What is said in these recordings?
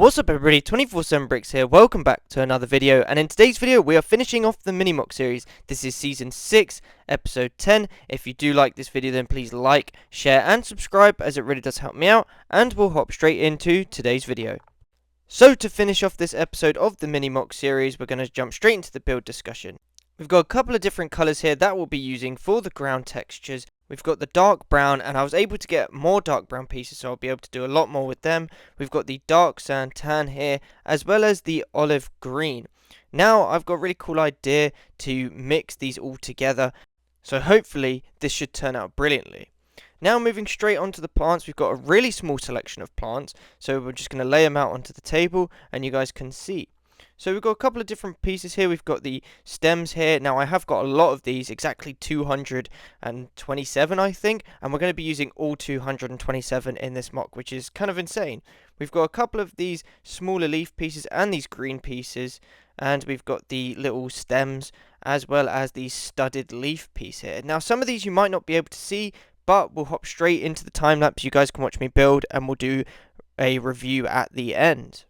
What's up everybody, 24/7 Bricks here, welcome back to another video, and in today's video we are finishing off the Mini Moc series. This is season 6, episode 10. If you do like this video then please like, share and subscribe as it really does help me out, and we'll hop straight into today's video. So to finish off this episode of the Mini Moc series, we're going to jump straight into the build discussion. We've got a couple of different colours here that we'll be using for the ground textures. We've got the dark brown, and I was able to get more dark brown pieces, so I'll be able to do a lot more with them. We've got the dark sand tan here, as well as the olive green. Now I've got a really cool idea to mix these all together, so hopefully this should turn out brilliantly. Now moving straight onto the plants, we've got a really small selection of plants, so we're just going to lay them out onto the table and you guys can see. So we've got a couple of different pieces here. We've got the stems here. Now I have got a lot of these, exactly 227 I think, and we're going to be using all 227 in this mock, which is kind of insane. We've got a couple of these smaller leaf pieces and these green pieces, and we've got the little stems as well as the studded leaf piece here. Now some of these you might not be able to see, but we'll hop straight into the time lapse. You guys can watch me build and we'll do a review at the end.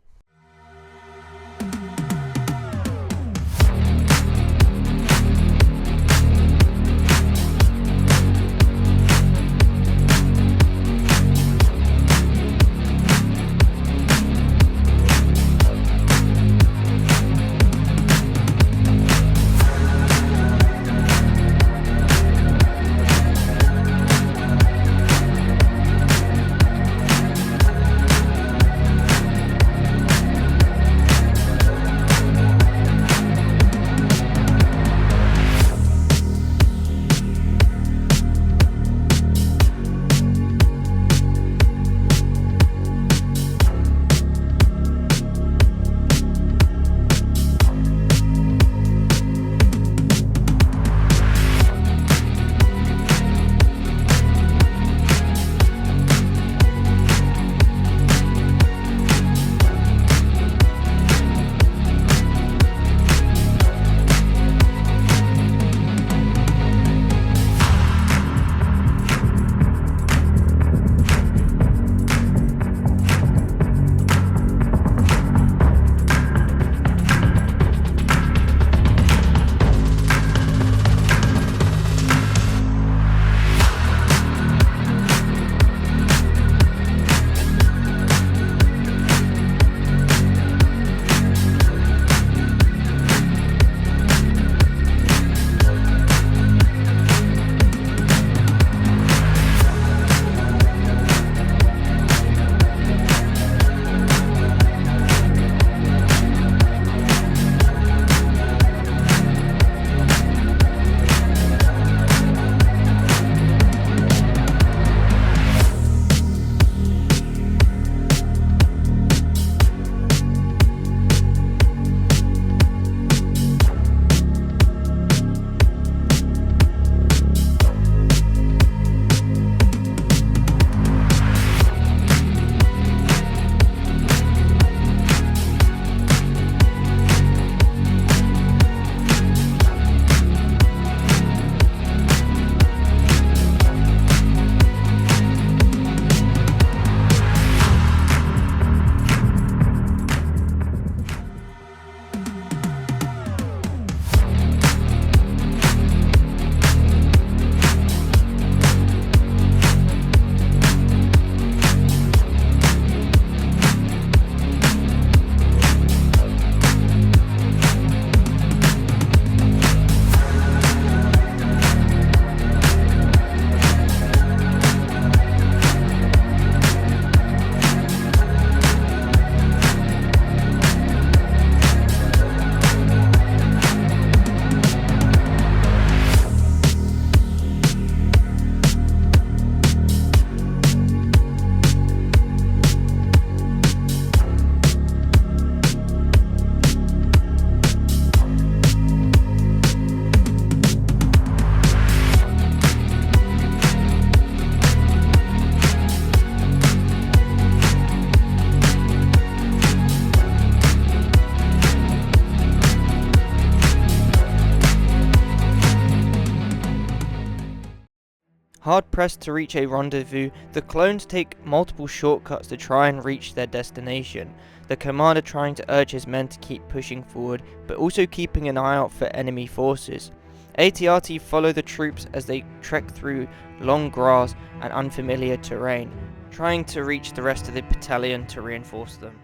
Hard pressed to reach a rendezvous, the clones take multiple shortcuts to try and reach their destination. the commander trying to urge his men to keep pushing forward, but also keeping an eye out for enemy forces. AT-RT follow the troops as they trek through long grass and unfamiliar terrain, trying to reach the rest of the battalion to reinforce them.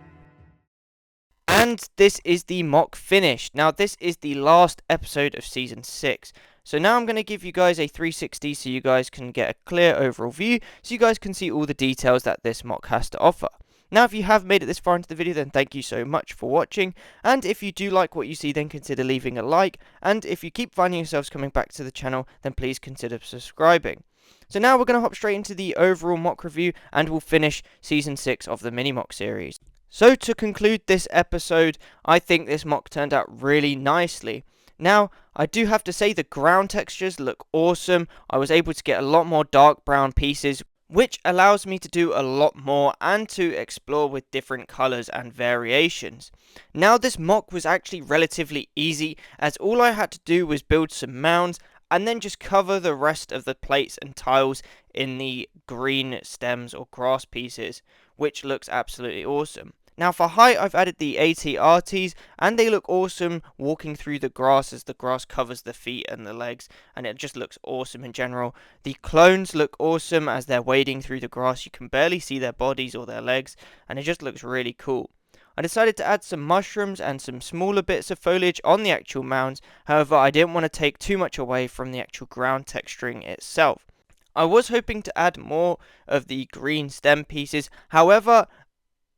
And this is the mock finish. Now this is the last episode of Season 6. So now I'm going to give you guys a 360 so you guys can get a clear overall view, so you guys can see all the details that this mock has to offer. Now if you have made it this far into the video, then thank you so much for watching, and if you do like what you see, then consider leaving a like, and if you keep finding yourselves coming back to the channel, then please consider subscribing. So now we're going to hop straight into the overall mock review, and we'll finish Season 6 of the Mini Moc Series. So to conclude this episode, I think this mock turned out really nicely. Now, I do have to say the ground textures look awesome. I was able to get a lot more dark brown pieces, which allows me to do a lot more and to explore with different colours and variations. Now this mock was actually relatively easy, as all I had to do was build some mounds and then just cover the rest of the plates and tiles in the green stems or grass pieces, which looks absolutely awesome. Now for height, I've added the AT-RTs, and they look awesome walking through the grass as the grass covers the feet and the legs, and it just looks awesome in general. The clones look awesome as they're wading through the grass. You can barely see their bodies or their legs, and it just looks really cool. I decided to add some mushrooms and some smaller bits of foliage on the actual mounds. However, I didn't want to take too much away from the actual ground texturing itself. I was hoping to add more of the green stem pieces, however,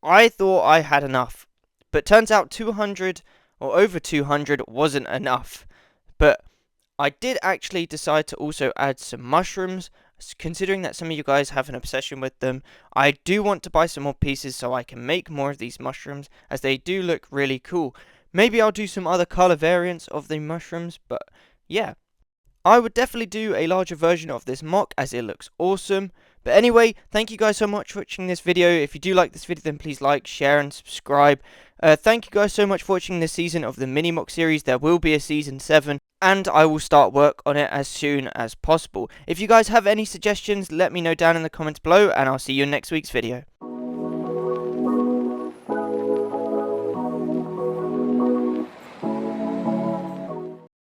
I thought I had enough, but turns out 200 or over 200 wasn't enough. But I did actually decide to also add some mushrooms, considering that some of you guys have an obsession with them. I do want to buy some more pieces so I can make more of these mushrooms, as they do look really cool. Maybe I'll do some other color variants of the mushrooms, but yeah. I would definitely do a larger version of this mock, as it looks awesome. But anyway, thank you guys so much for watching this video. If you do like this video, then please like, share, and subscribe. Thank you guys so much for watching this season of the Mini Moc series. There will be a Season 7, and I will start work on it as soon as possible. If you guys have any suggestions, let me know down in the comments below, and I'll see you in next week's video.